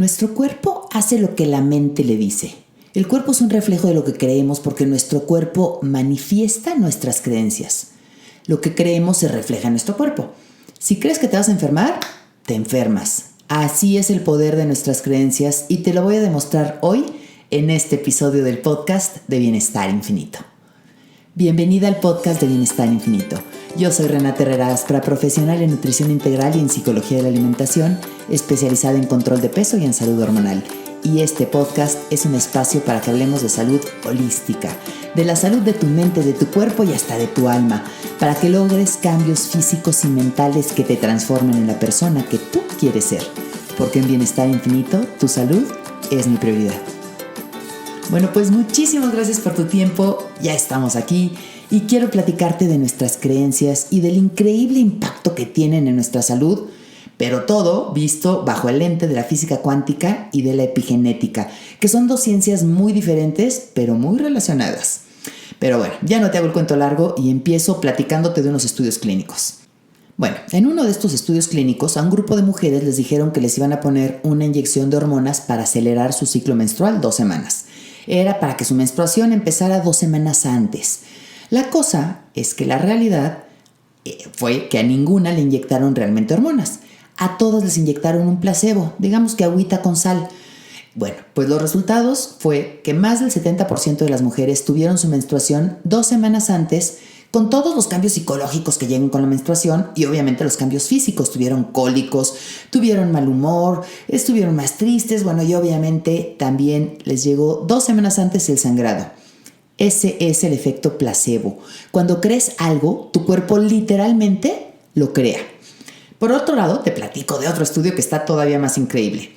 Nuestro cuerpo hace lo que la mente le dice. El cuerpo es un reflejo de lo que creemos porque nuestro cuerpo manifiesta nuestras creencias. Lo que creemos se refleja en nuestro cuerpo. Si crees que te vas a enfermar, te enfermas. Así es el poder de nuestras creencias y te lo voy a demostrar hoy en este episodio del podcast de Bienestar Infinito. Bienvenida al podcast de Bienestar Infinito. Yo soy Renata Herrera Aspra, profesional en nutrición integral y en psicología de la alimentación, especializada en control de peso y en salud hormonal. Y este podcast es un espacio para que hablemos de salud holística, de la salud de tu mente, de tu cuerpo y hasta de tu alma, para que logres cambios físicos y mentales que te transformen en la persona que tú quieres ser. Porque en Bienestar Infinito, tu salud es mi prioridad. Bueno, pues muchísimas gracias por tu tiempo, ya estamos aquí y quiero platicarte de nuestras creencias y del increíble impacto que tienen en nuestra salud, pero todo visto bajo el lente de la física cuántica y de la epigenética, que son dos ciencias muy diferentes, pero muy relacionadas. Pero bueno, ya no te hago el cuento largo y empiezo platicándote de unos estudios clínicos. Bueno, en uno de estos estudios clínicos a un grupo de mujeres les dijeron que les iban a poner una inyección de hormonas para acelerar su ciclo menstrual 2 semanas. Era para que su menstruación empezara 2 semanas antes. La cosa es que la realidad fue que a ninguna le inyectaron realmente hormonas. A todas les inyectaron un placebo, digamos que agüita con sal. Bueno, pues los resultados fue que más del 70% de las mujeres tuvieron su menstruación 2 semanas antes, con todos los cambios psicológicos que llegan con la menstruación y obviamente los cambios físicos. Tuvieron cólicos, tuvieron mal humor, estuvieron más tristes, bueno, y obviamente también les llegó 2 semanas antes el sangrado. Ese es el efecto placebo. Cuando crees algo, tu cuerpo literalmente lo crea. Por otro lado, te platico de otro estudio que está todavía más increíble.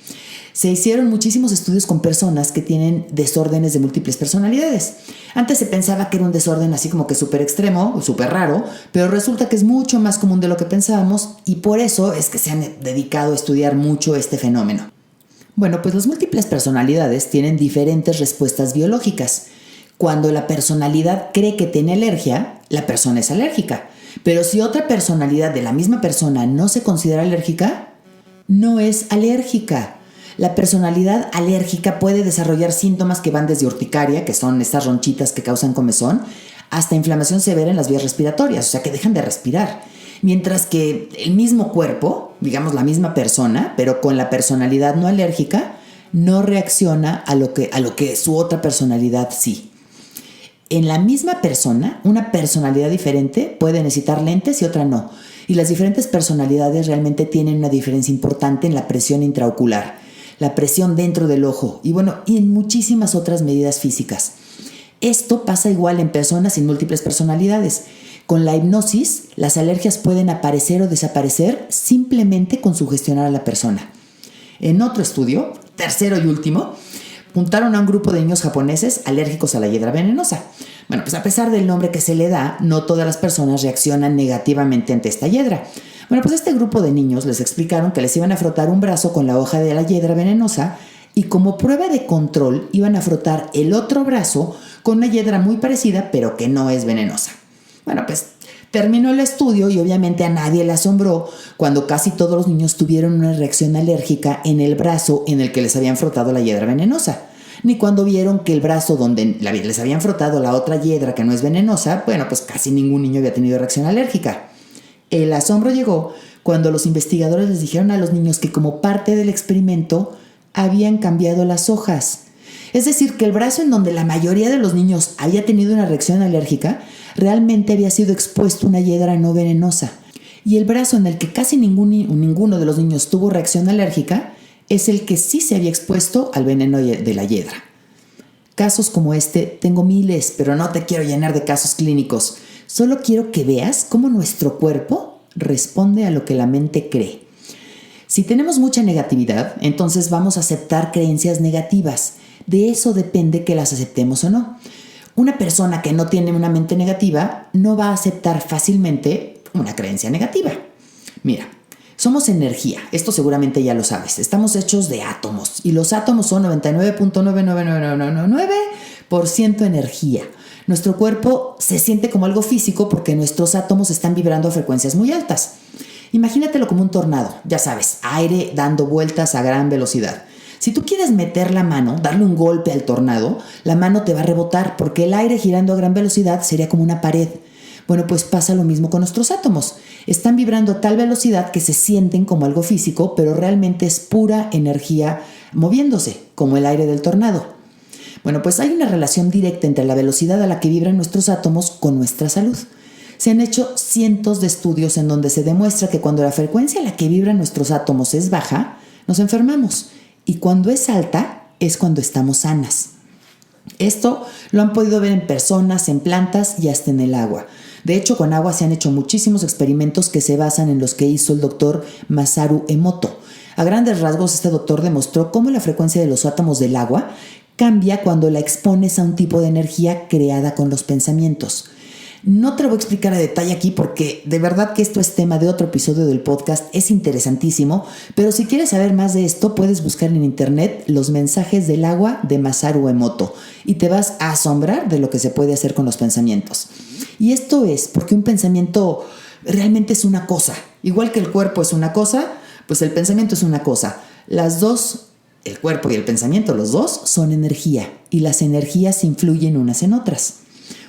Se hicieron muchísimos estudios con personas que tienen desórdenes de múltiples personalidades. Antes se pensaba que era un desorden así como que súper extremo o súper raro, pero resulta que es mucho más común de lo que pensábamos y por eso es que se han dedicado a estudiar mucho este fenómeno. Bueno, pues las múltiples personalidades tienen diferentes respuestas biológicas. Cuando la personalidad cree que tiene alergia, la persona es alérgica. Pero si otra personalidad de la misma persona no se considera alérgica, no es alérgica. La personalidad alérgica puede desarrollar síntomas que van desde urticaria, que son estas ronchitas que causan comezón, hasta inflamación severa en las vías respiratorias, o sea que dejan de respirar. Mientras que el mismo cuerpo, digamos la misma persona, pero con la personalidad no alérgica, no reacciona a lo que su otra personalidad sí. En la misma persona, una personalidad diferente puede necesitar lentes y otra no. Y las diferentes personalidades realmente tienen una diferencia importante en la presión intraocular, la presión dentro del ojo y en muchísimas otras medidas físicas. Esto pasa igual en personas sin múltiples personalidades. Con la hipnosis, las alergias pueden aparecer o desaparecer simplemente con sugestionar a la persona. En otro estudio, tercero y último, juntaron a un grupo de niños japoneses alérgicos a la hiedra venenosa. Bueno, pues a pesar del nombre que se le da, no todas las personas reaccionan negativamente ante esta hiedra. Bueno, pues a este grupo de niños les explicaron que les iban a frotar un brazo con la hoja de la hiedra venenosa y como prueba de control iban a frotar el otro brazo con una hiedra muy parecida pero que no es venenosa. Bueno, pues terminó el estudio y obviamente a nadie le asombró cuando casi todos los niños tuvieron una reacción alérgica en el brazo en el que les habían frotado la hiedra venenosa. Ni cuando vieron que el brazo donde les habían frotado la otra hiedra que no es venenosa, bueno, pues casi ningún niño había tenido reacción alérgica. El asombro llegó cuando los investigadores les dijeron a los niños que como parte del experimento habían cambiado las hojas. Es decir, que el brazo en donde la mayoría de los niños había tenido una reacción alérgica realmente había sido expuesto a una hiedra no venenosa. Y el brazo en el que casi ninguno de los niños tuvo reacción alérgica es el que sí se había expuesto al veneno de la hiedra. Casos como este tengo miles, pero no te quiero llenar de casos clínicos. Solo quiero que veas cómo nuestro cuerpo responde a lo que la mente cree. Si tenemos mucha negatividad, entonces vamos a aceptar creencias negativas. De eso depende que las aceptemos o no. Una persona que no tiene una mente negativa no va a aceptar fácilmente una creencia negativa. Mira, somos energía, esto seguramente ya lo sabes. Estamos hechos de átomos y los átomos son 99.99999% energía. Nuestro cuerpo se siente como algo físico porque nuestros átomos están vibrando a frecuencias muy altas. Imagínatelo como un tornado, ya sabes, aire dando vueltas a gran velocidad. Si tú quieres meter la mano, darle un golpe al tornado, la mano te va a rebotar porque el aire girando a gran velocidad sería como una pared. Bueno, pues pasa lo mismo con nuestros átomos. Están vibrando a tal velocidad que se sienten como algo físico, pero realmente es pura energía moviéndose, como el aire del tornado. Bueno, pues hay una relación directa entre la velocidad a la que vibran nuestros átomos con nuestra salud. Se han hecho cientos de estudios en donde se demuestra que cuando la frecuencia a la que vibran nuestros átomos es baja, nos enfermamos. Y cuando es alta, es cuando estamos sanas. Esto lo han podido ver en personas, en plantas y hasta en el agua. De hecho, con agua se han hecho muchísimos experimentos que se basan en los que hizo el doctor Masaru Emoto. A grandes rasgos, este doctor demostró cómo la frecuencia de los átomos del agua cambia cuando la expones a un tipo de energía creada con los pensamientos. No te lo voy a explicar a detalle aquí porque de verdad que esto es tema de otro episodio del podcast, es interesantísimo, pero si quieres saber más de esto puedes buscar en internet los mensajes del agua de Masaru Emoto y te vas a asombrar de lo que se puede hacer con los pensamientos. Y esto es porque un pensamiento realmente es una cosa, igual que el cuerpo es una cosa, pues el pensamiento es una cosa. Las dos, el cuerpo y el pensamiento, los dos son energía y las energías influyen unas en otras.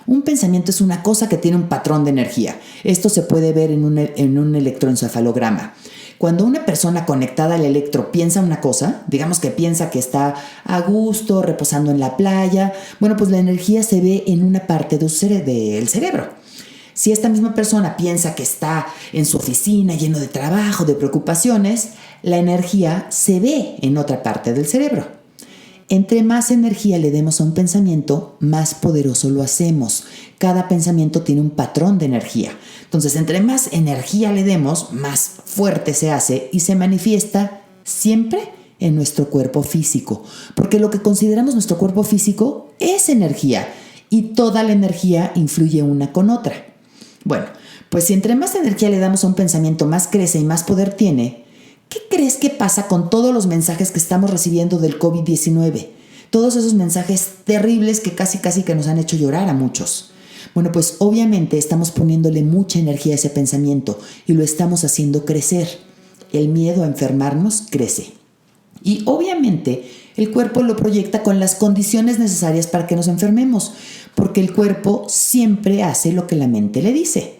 Un pensamiento es una cosa que tiene un patrón de energía. Esto se puede ver en un electroencefalograma. Cuando una persona conectada al electro piensa una cosa, digamos que piensa que está a gusto, reposando en la playa, bueno, pues la energía se ve en una parte del cerebro. Si esta misma persona piensa que está en su oficina lleno de trabajo, de preocupaciones, la energía se ve en otra parte del cerebro. Entre más energía le demos a un pensamiento, más poderoso lo hacemos. Cada pensamiento tiene un patrón de energía. Entonces, entre más energía le demos, más fuerte se hace y se manifiesta siempre en nuestro cuerpo físico. Porque lo que consideramos nuestro cuerpo físico es energía y toda la energía influye una con otra. Bueno, pues si entre más energía le damos a un pensamiento, más crece y más poder tiene. ¿Qué crees que pasa con todos los mensajes que estamos recibiendo del COVID-19? Todos esos mensajes terribles que casi que nos han hecho llorar a muchos. Bueno, pues obviamente estamos poniéndole mucha energía a ese pensamiento y lo estamos haciendo crecer. El miedo a enfermarnos crece. Y obviamente el cuerpo lo proyecta con las condiciones necesarias para que nos enfermemos, porque el cuerpo siempre hace lo que la mente le dice.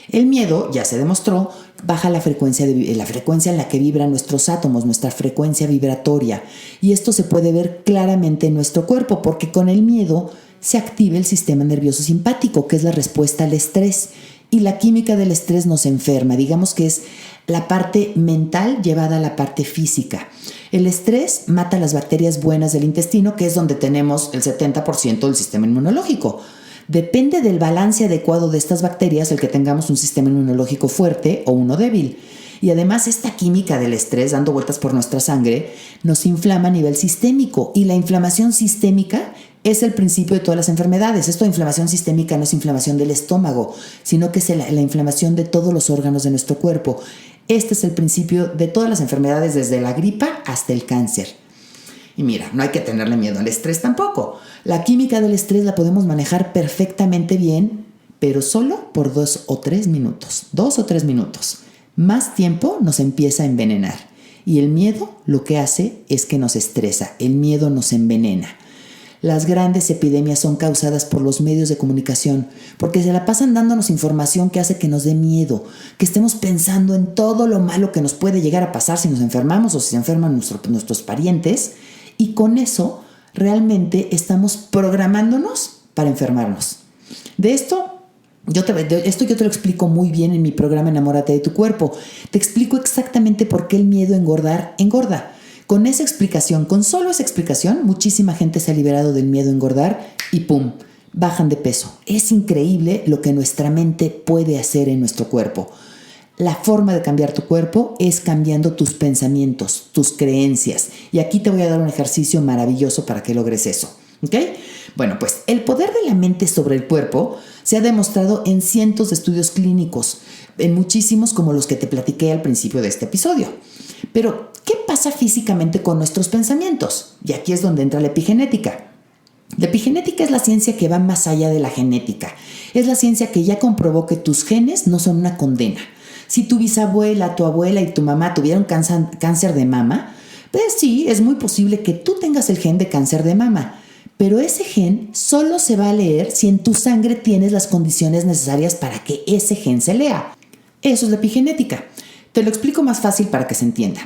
El miedo, ya se demostró, baja la frecuencia en la que vibran nuestros átomos, nuestra frecuencia vibratoria. Y esto se puede ver claramente en nuestro cuerpo, porque con el miedo se activa el sistema nervioso simpático, que es la respuesta al estrés. Y la química del estrés nos enferma. Digamos que es la parte mental llevada a la parte física. El estrés mata las bacterias buenas del intestino, que es donde tenemos el 70% del sistema inmunológico. Depende del balance adecuado de estas bacterias el que tengamos un sistema inmunológico fuerte o uno débil. Y además esta química del estrés dando vueltas por nuestra sangre nos inflama a nivel sistémico y la inflamación sistémica es el principio de todas las enfermedades. Esto de inflamación sistémica no es inflamación del estómago, sino que es la inflamación de todos los órganos de nuestro cuerpo. Este es el principio de todas las enfermedades desde la gripa hasta el cáncer. Y mira, no hay que tenerle miedo al estrés tampoco. La química del estrés la podemos manejar perfectamente bien, pero solo por 2 o 3 minutos. 2 o 3 minutos. Más tiempo nos empieza a envenenar. Y el miedo lo que hace es que nos estresa. El miedo nos envenena. Las grandes epidemias son causadas por los medios de comunicación, porque se la pasan dándonos información que hace que nos dé miedo, que estemos pensando en todo lo malo que nos puede llegar a pasar si nos enfermamos o si se enferman nuestros parientes. Y con eso realmente estamos programándonos para enfermarnos. De esto yo te lo explico muy bien en mi programa Enamórate de tu cuerpo. Te explico exactamente por qué el miedo a engordar engorda. Con esa explicación, con solo esa explicación, muchísima gente se ha liberado del miedo a engordar y ¡pum!, bajan de peso. Es increíble lo que nuestra mente puede hacer en nuestro cuerpo. La forma de cambiar tu cuerpo es cambiando tus pensamientos, tus creencias. Y aquí te voy a dar un ejercicio maravilloso para que logres eso. ¿Ok? Bueno, pues el poder de la mente sobre el cuerpo se ha demostrado en cientos de estudios clínicos, en muchísimos como los que te platiqué al principio de este episodio. Pero, ¿qué pasa físicamente con nuestros pensamientos? Y aquí es donde entra la epigenética. La epigenética es la ciencia que va más allá de la genética. Es la ciencia que ya comprobó que tus genes no son una condena. Si tu bisabuela, tu abuela y tu mamá tuvieron cáncer de mama, Pues sí, es muy posible que tú tengas el gen de cáncer de mama, pero ese gen solo se va a leer si en tu sangre tienes las condiciones necesarias para que ese gen se lea. Eso es la epigenética. Te lo explico más fácil para que se entienda.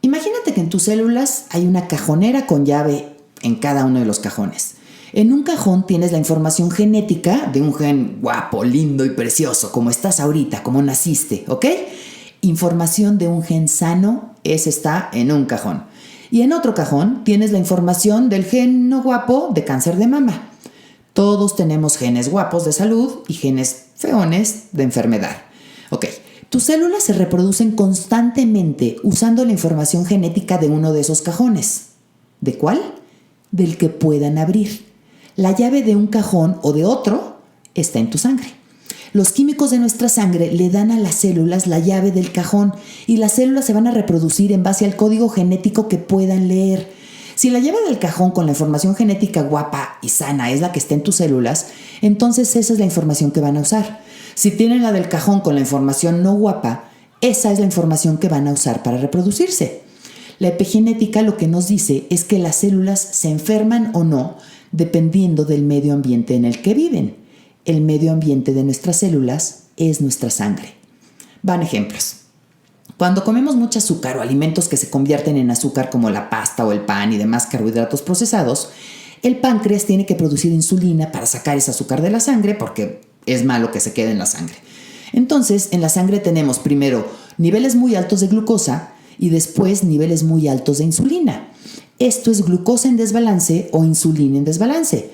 Imagínate que en tus células hay una cajonera con llave en cada uno de los cajones. En un cajón tienes la información genética de un gen guapo, lindo y precioso, como estás ahorita, como naciste, ¿ok? Información de un gen sano, ese está en un cajón. Y en otro cajón tienes la información del gen no guapo de cáncer de mama. Todos tenemos genes guapos de salud y genes feones de enfermedad. Ok, tus células se reproducen constantemente usando la información genética de uno de esos cajones. ¿De cuál? Del que puedan abrir. La llave de un cajón o de otro está en tu sangre. Los químicos de nuestra sangre le dan a las células la llave del cajón y las células se van a reproducir en base al código genético que puedan leer. Si la llave del cajón con la información genética guapa y sana es la que está en tus células, entonces esa es la información que van a usar. Si tienen la del cajón con la información no guapa, esa es la información que van a usar para reproducirse. La epigenética lo que nos dice es que las células se enferman o no dependiendo del medio ambiente en el que viven. El medio ambiente de nuestras células es nuestra sangre. Van ejemplos. Cuando comemos mucho azúcar o alimentos que se convierten en azúcar como la pasta o el pan y demás carbohidratos procesados, el páncreas tiene que producir insulina para sacar ese azúcar de la sangre porque es malo que se quede en la sangre. Entonces, en la sangre tenemos primero niveles muy altos de glucosa y después niveles muy altos de insulina. Esto es glucosa en desbalance o insulina en desbalance.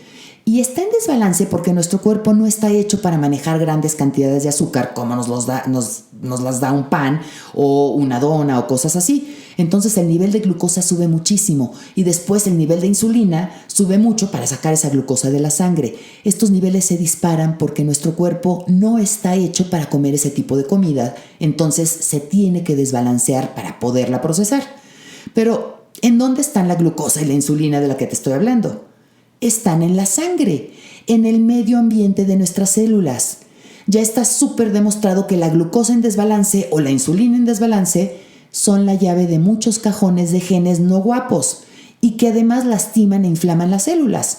Y está en desbalance porque nuestro cuerpo no está hecho para manejar grandes cantidades de azúcar como nos las da un pan o una dona o cosas así. Entonces el nivel de glucosa sube muchísimo y después el nivel de insulina sube mucho para sacar esa glucosa de la sangre. Estos niveles se disparan porque nuestro cuerpo no está hecho para comer ese tipo de comida, entonces se tiene que desbalancear para poderla procesar. Pero, ¿en dónde están la glucosa y la insulina de la que te estoy hablando? Están en la sangre, en el medio ambiente de nuestras células. Ya está súper demostrado que la glucosa en desbalance o la insulina en desbalance son la llave de muchos cajones de genes no guapos y que además lastiman e inflaman las células.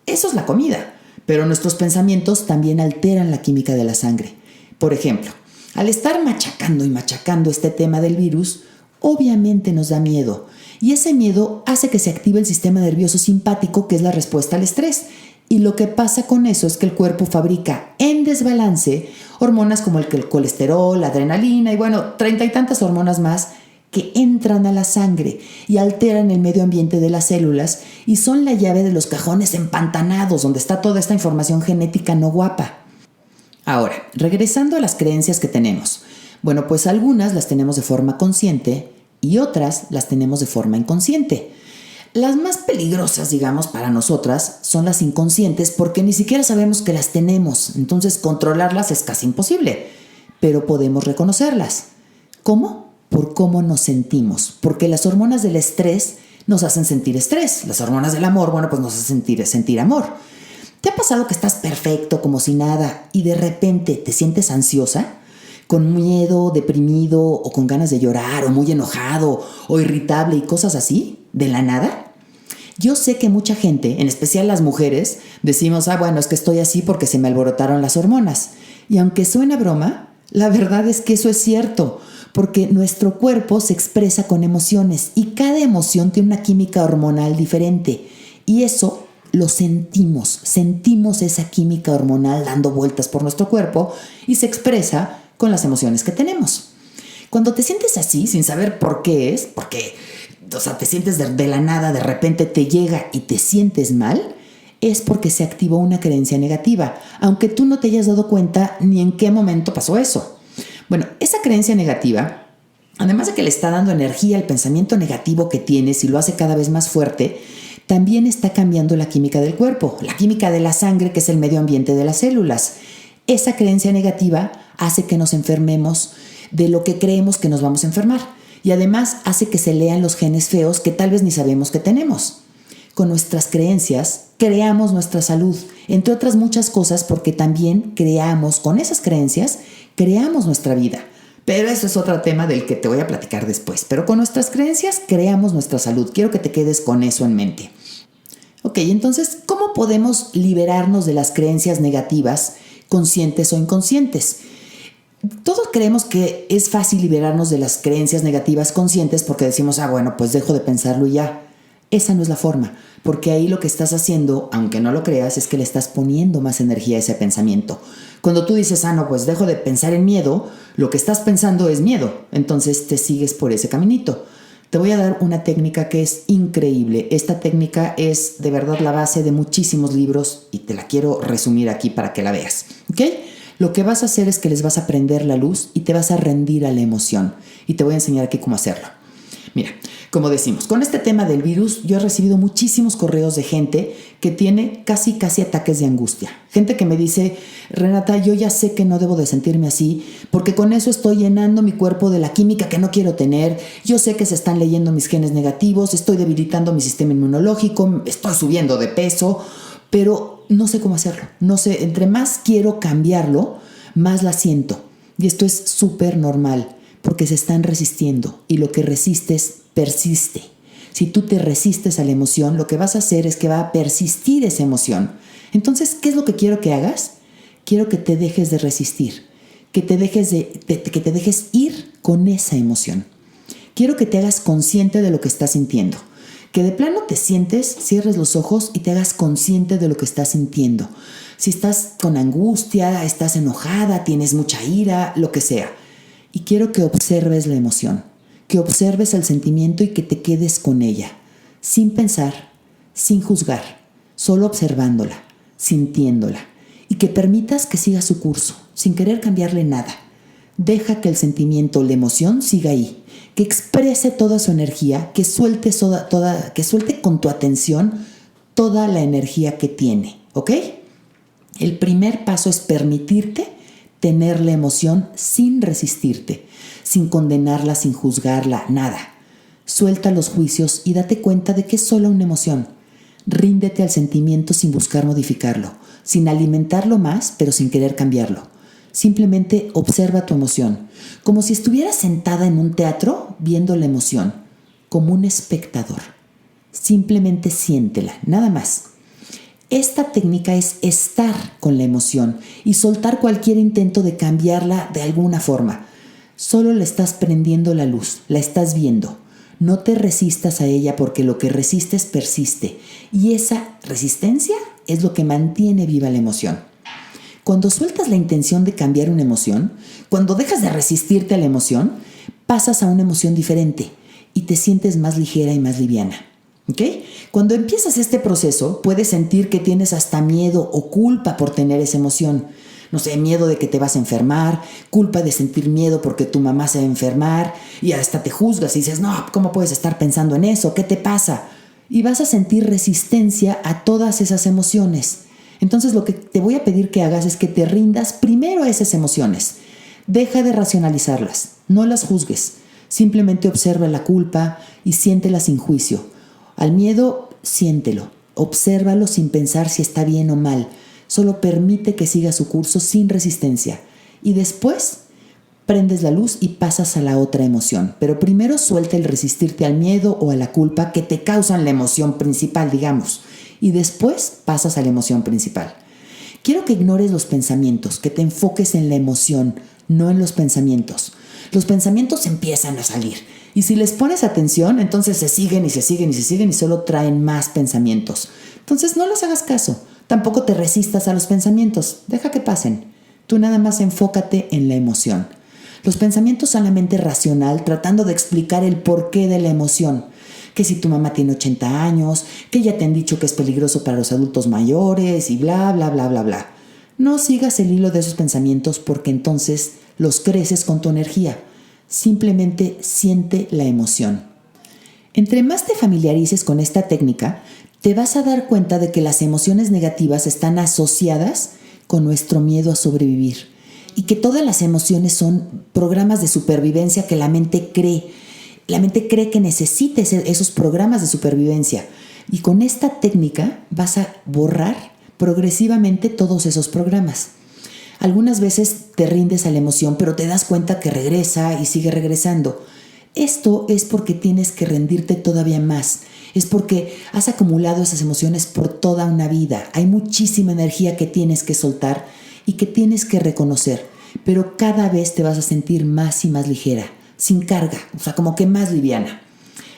Eso es la comida, pero nuestros pensamientos también alteran la química de la sangre. Por ejemplo, al estar machacando y machacando este tema del virus, obviamente nos da miedo. Y ese miedo hace que se active el sistema nervioso simpático, que es la respuesta al estrés. Y lo que pasa con eso es que el cuerpo fabrica en desbalance hormonas como el colesterol, la adrenalina y 30 y tantas hormonas más que entran a la sangre y alteran el medio ambiente de las células y son la llave de los cajones empantanados donde está toda esta información genética no guapa. Ahora, regresando a las creencias que tenemos. Pues algunas las tenemos de forma consciente y otras las tenemos de forma inconsciente. Las más peligrosas, digamos, para nosotras son las inconscientes porque ni siquiera sabemos que las tenemos, entonces controlarlas es casi imposible, pero podemos reconocerlas. ¿Cómo? Por cómo nos sentimos, porque las hormonas del estrés nos hacen sentir estrés, las hormonas del amor, nos hacen sentir amor. ¿Te ha pasado que estás perfecto, como si nada, y de repente te sientes ansiosa? Con miedo, deprimido o con ganas de llorar o muy enojado o irritable y cosas así, de la nada. Yo sé que mucha gente, en especial las mujeres, decimos, es que estoy así porque se me alborotaron las hormonas. Y aunque suena broma, la verdad es que eso es cierto, porque nuestro cuerpo se expresa con emociones y cada emoción tiene una química hormonal diferente. Y eso lo sentimos esa química hormonal dando vueltas por nuestro cuerpo y se expresa con las emociones que tenemos. Cuando te sientes así, sin saber por qué es, porque te sientes de la nada, de repente te llega y te sientes mal, es porque se activó una creencia negativa, aunque tú no te hayas dado cuenta ni en qué momento pasó eso. Esa creencia negativa, además de que le está dando energía al pensamiento negativo que tienes y lo hace cada vez más fuerte, también está cambiando la química del cuerpo, la química de la sangre, que es el medio ambiente de las células. Esa creencia negativa hace que nos enfermemos de lo que creemos que nos vamos a enfermar y además hace que se lean los genes feos que tal vez ni sabemos que tenemos. Con nuestras creencias creamos nuestra salud, entre otras muchas cosas, porque también con esas creencias creamos nuestra vida. Pero eso es otro tema del que te voy a platicar después. Pero con nuestras creencias creamos nuestra salud. Quiero que te quedes con eso en mente. Ok, entonces, ¿cómo podemos liberarnos de las creencias negativas, conscientes o inconscientes? Todos creemos que es fácil liberarnos de las creencias negativas conscientes porque decimos, bueno, pues dejo de pensarlo y ya. Esa no es la forma, porque ahí lo que estás haciendo, aunque no lo creas, es que le estás poniendo más energía a ese pensamiento. Cuando tú dices, no, pues dejo de pensar en miedo, lo que estás pensando es miedo, entonces te sigues por ese caminito. Te voy a dar una técnica que es increíble. Esta técnica es de verdad la base de muchísimos libros y te la quiero resumir aquí para que la veas, ¿ok? Lo que vas a hacer es que les vas a prender la luz y te vas a rendir a la emoción. Y te voy a enseñar aquí cómo hacerlo. Mira, como decimos, con este tema del virus, yo he recibido muchísimos correos de gente que tiene casi ataques de angustia. Gente que me dice, Renata, yo ya sé que no debo de sentirme así, porque con eso estoy llenando mi cuerpo de la química que no quiero tener. Yo sé que se están leyendo mis genes negativos, estoy debilitando mi sistema inmunológico, estoy subiendo de peso, pero no sé cómo hacerlo. No sé, entre más quiero cambiarlo, más la siento. Y esto es súper normal, porque se están resistiendo y lo que resistes persiste. Si tú te resistes a la emoción, lo que vas a hacer es que va a persistir esa emoción. Entonces, ¿qué es lo que quiero que hagas? Quiero que te dejes de resistir, que te dejes ir con esa emoción. Quiero que te hagas consciente de lo que estás sintiendo. Que de plano te sientes, cierres los ojos y te hagas consciente de lo que estás sintiendo. Si estás con angustia, estás enojada, tienes mucha ira, lo que sea. Y quiero que observes la emoción, que observes el sentimiento y que te quedes con ella, sin pensar, sin juzgar, solo observándola, sintiéndola, y que permitas que siga su curso, sin querer cambiarle nada. Deja que el sentimiento, la emoción siga ahí, que exprese toda su energía, que suelte con tu atención toda la energía que tiene, ¿ok? El primer paso es permitirte tener la emoción sin resistirte, sin condenarla, sin juzgarla, nada. Suelta los juicios y date cuenta de que es solo una emoción. Ríndete al sentimiento sin buscar modificarlo, sin alimentarlo más, pero sin querer cambiarlo. Simplemente observa tu emoción, como si estuvieras sentada en un teatro viendo la emoción, como un espectador. Simplemente siéntela, nada más. Esta técnica es estar con la emoción y soltar cualquier intento de cambiarla de alguna forma. Solo le estás prendiendo la luz, la estás viendo. No te resistas a ella porque lo que resistes persiste y esa resistencia es lo que mantiene viva la emoción. Cuando sueltas la intención de cambiar una emoción, cuando dejas de resistirte a la emoción, pasas a una emoción diferente y te sientes más ligera y más liviana. ¿Ok? Cuando empiezas este proceso, puedes sentir que tienes hasta miedo o culpa por tener esa emoción. No sé, miedo de que te vas a enfermar, culpa de sentir miedo porque tu mamá se va a enfermar y hasta te juzgas y dices, no, ¿cómo puedes estar pensando en eso? ¿Qué te pasa? Y vas a sentir resistencia a todas esas emociones. Entonces lo que te voy a pedir que hagas es que te rindas primero a esas emociones. Deja de racionalizarlas, no las juzgues. Simplemente observa la culpa y siéntela sin juicio. Al miedo, siéntelo, obsérvalo sin pensar si está bien o mal. Solo permite que siga su curso sin resistencia. Y después prendes la luz y pasas a la otra emoción. Pero primero suelta el resistirte al miedo o a la culpa que te causan la emoción principal, digamos. Y después pasas a la emoción principal. Quiero que ignores los pensamientos, que te enfoques en la emoción, no en los pensamientos. Los pensamientos empiezan a salir. Y si les pones atención, entonces se siguen y solo traen más pensamientos. Entonces no les hagas caso. Tampoco te resistas a los pensamientos. Deja que pasen. Tú nada más enfócate en la emoción. Los pensamientos son la mente racional tratando de explicar el porqué de la emoción. Que si tu mamá tiene 80 años, que ya te han dicho que es peligroso para los adultos mayores y bla, bla, bla, bla, bla. No sigas el hilo de esos pensamientos porque entonces los creces con tu energía. Simplemente siente la emoción. Entre más te familiarices con esta técnica, te vas a dar cuenta de que las emociones negativas están asociadas con nuestro miedo a sobrevivir y que todas las emociones son programas de supervivencia que la mente cree. La mente cree que necesita esos programas de supervivencia y con esta técnica vas a borrar progresivamente todos esos programas. Algunas veces te rindes a la emoción, pero te das cuenta que regresa y sigue regresando. Esto es porque tienes que rendirte todavía más. Es porque has acumulado esas emociones por toda una vida. Hay muchísima energía que tienes que soltar y que tienes que reconocer. Pero cada vez te vas a sentir más y más ligera, sin carga, o sea, como que más liviana.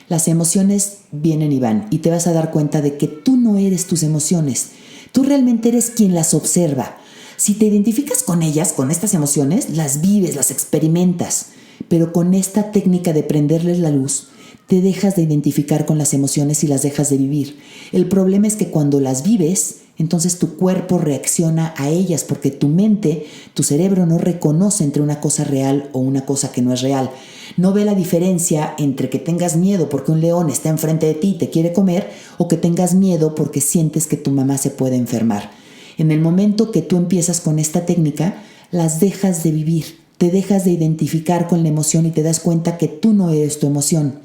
Las emociones vienen y van y te vas a dar cuenta de que tú no eres tus emociones. Tú realmente eres quien las observa. Si te identificas con ellas, con estas emociones, las vives, las experimentas. Pero con esta técnica de prenderles la luz, te dejas de identificar con las emociones y las dejas de vivir. El problema es que cuando las vives, entonces tu cuerpo reacciona a ellas porque tu mente, tu cerebro no reconoce entre una cosa real o una cosa que no es real. No ve la diferencia entre que tengas miedo porque un león está enfrente de ti y te quiere comer o que tengas miedo porque sientes que tu mamá se puede enfermar. En el momento que tú empiezas con esta técnica, las dejas de vivir, te dejas de identificar con la emoción y te das cuenta que tú no eres tu emoción.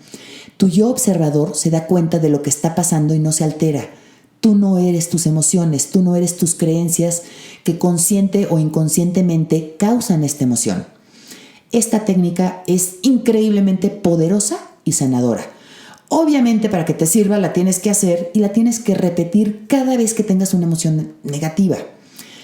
Tu yo observador se da cuenta de lo que está pasando y no se altera. Tú no eres tus emociones, tú no eres tus creencias que consciente o inconscientemente causan esta emoción. Esta técnica es increíblemente poderosa y sanadora. Obviamente para que te sirva la tienes que hacer y la tienes que repetir cada vez que tengas una emoción negativa.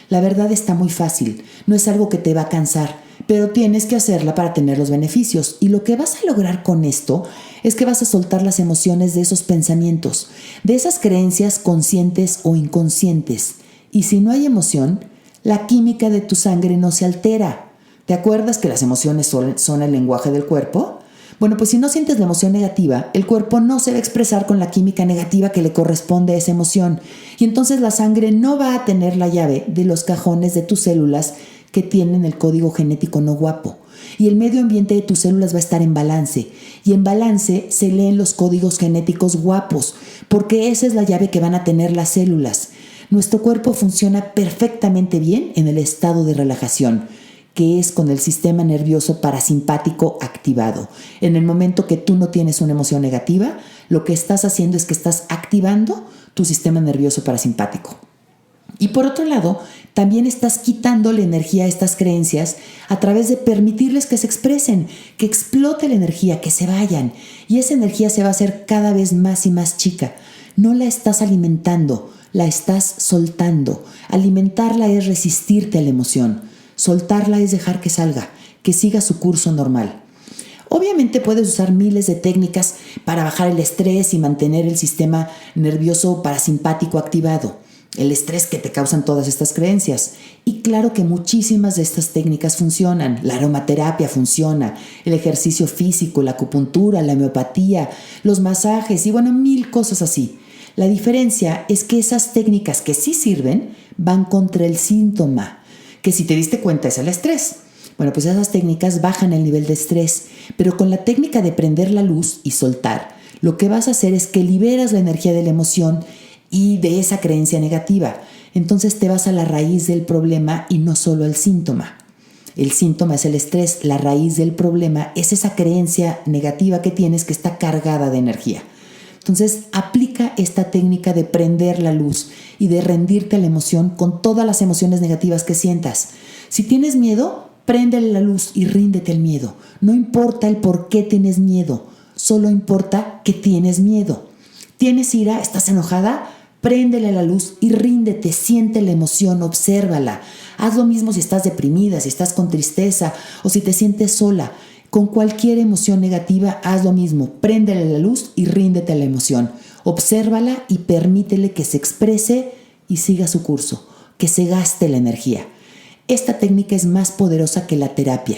La verdad está muy fácil, no es algo que te va a cansar, pero tienes que hacerla para tener los beneficios. Y lo que vas a lograr con esto es que vas a soltar las emociones de esos pensamientos, de esas creencias conscientes o inconscientes. Y si no hay emoción, la química de tu sangre no se altera. ¿Te acuerdas que las emociones son el lenguaje del cuerpo? Bueno, pues si no sientes la emoción negativa, el cuerpo no se va a expresar con la química negativa que le corresponde a esa emoción. Y entonces la sangre no va a tener la llave de los cajones de tus células que tienen el código genético no guapo. Y el medio ambiente de tus células va a estar en balance. Y en balance se leen los códigos genéticos guapos, porque esa es la llave que van a tener las células. Nuestro cuerpo funciona perfectamente bien en el estado de relajación, que es con el sistema nervioso parasimpático activado. En el momento que tú no tienes una emoción negativa, lo que estás haciendo es que estás activando tu sistema nervioso parasimpático. Y por otro lado, también estás quitándole energía a estas creencias a través de permitirles que se expresen, que explote la energía, que se vayan. Y esa energía se va a hacer cada vez más y más chica. No la estás alimentando, la estás soltando. Alimentarla es resistirte a la emoción. Soltarla es dejar que salga, que siga su curso normal. Obviamente puedes usar miles de técnicas para bajar el estrés y mantener el sistema nervioso parasimpático activado, el estrés que te causan todas estas creencias. Y claro que muchísimas de estas técnicas funcionan. La aromaterapia funciona, el ejercicio físico, la acupuntura, la homeopatía, los masajes y bueno, mil cosas así. La diferencia es que esas técnicas que sí sirven van contra el síntoma, que si te diste cuenta es el estrés. Bueno, pues esas técnicas bajan el nivel de estrés, pero con la técnica de prender la luz y soltar, lo que vas a hacer es que liberas la energía de la emoción y de esa creencia negativa. Entonces te vas a la raíz del problema y no solo al síntoma. El síntoma es el estrés, la raíz del problema es esa creencia negativa que tienes que está cargada de energía. Entonces aplica esta técnica de prender la luz y de rendirte a la emoción con todas las emociones negativas que sientas. Si tienes miedo, préndele la luz y ríndete al miedo. No importa el por qué tienes miedo, solo importa que tienes miedo. ¿Tienes ira? ¿Estás enojada? Préndele la luz y ríndete, siente la emoción, obsérvala. Haz lo mismo si estás deprimida, si estás con tristeza o si te sientes sola. Con cualquier emoción negativa, haz lo mismo. Préndele la luz y ríndete a la emoción. Obsérvala y permítele que se exprese y siga su curso, que se gaste la energía. Esta técnica es más poderosa que la terapia.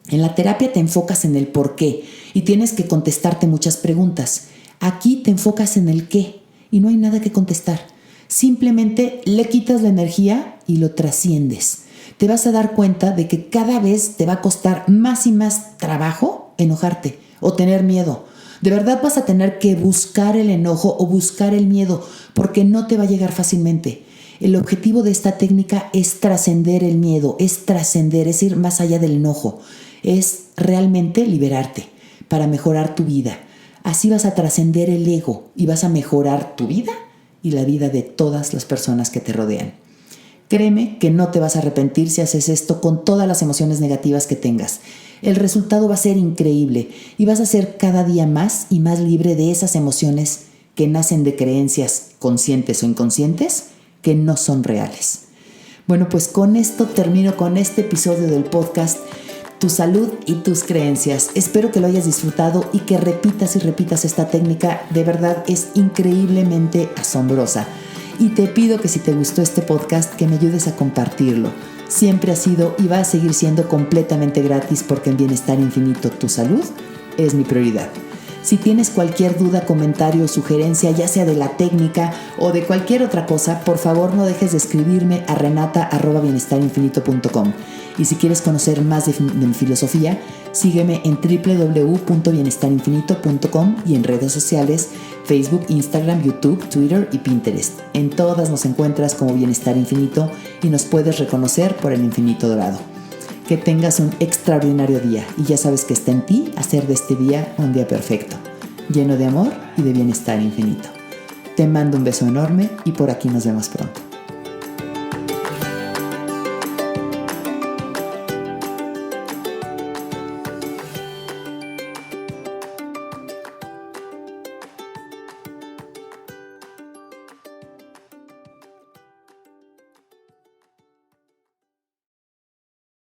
En la terapia te enfocas en el por qué y tienes que contestarte muchas preguntas. Aquí te enfocas en el qué y no hay nada que contestar. Simplemente le quitas la energía y lo trasciendes. Te vas a dar cuenta de que cada vez te va a costar más y más trabajo enojarte o tener miedo. De verdad vas a tener que buscar el enojo o buscar el miedo porque no te va a llegar fácilmente. El objetivo de esta técnica es trascender el miedo, es trascender, es ir más allá del enojo, es realmente liberarte para mejorar tu vida. Así vas a trascender el ego y vas a mejorar tu vida y la vida de todas las personas que te rodean. Créeme que no te vas a arrepentir si haces esto con todas las emociones negativas que tengas. El resultado va a ser increíble y vas a ser cada día más y más libre de esas emociones que nacen de creencias conscientes o inconscientes que no son reales. Bueno, pues con esto termino con este episodio del podcast Tu salud y tus creencias. Espero que lo hayas disfrutado y que repitas y repitas esta técnica. De verdad es increíblemente asombrosa. Y te pido que si te gustó este podcast, que me ayudes a compartirlo. Siempre ha sido y va a seguir siendo completamente gratis porque en Bienestar Infinito tu salud es mi prioridad. Si tienes cualquier duda, comentario o sugerencia, ya sea de la técnica o de cualquier otra cosa, por favor no dejes de escribirme a renata@bienestarinfinito.com. Y si quieres conocer más de mi filosofía, sígueme en www.bienestarinfinito.com y en redes sociales, Facebook, Instagram, YouTube, Twitter y Pinterest. En todas nos encuentras como Bienestar Infinito y nos puedes reconocer por el infinito dorado. Que tengas un extraordinario día y ya sabes que está en ti hacer de este día un día perfecto, lleno de amor y de bienestar infinito. Te mando un beso enorme y por aquí nos vemos pronto.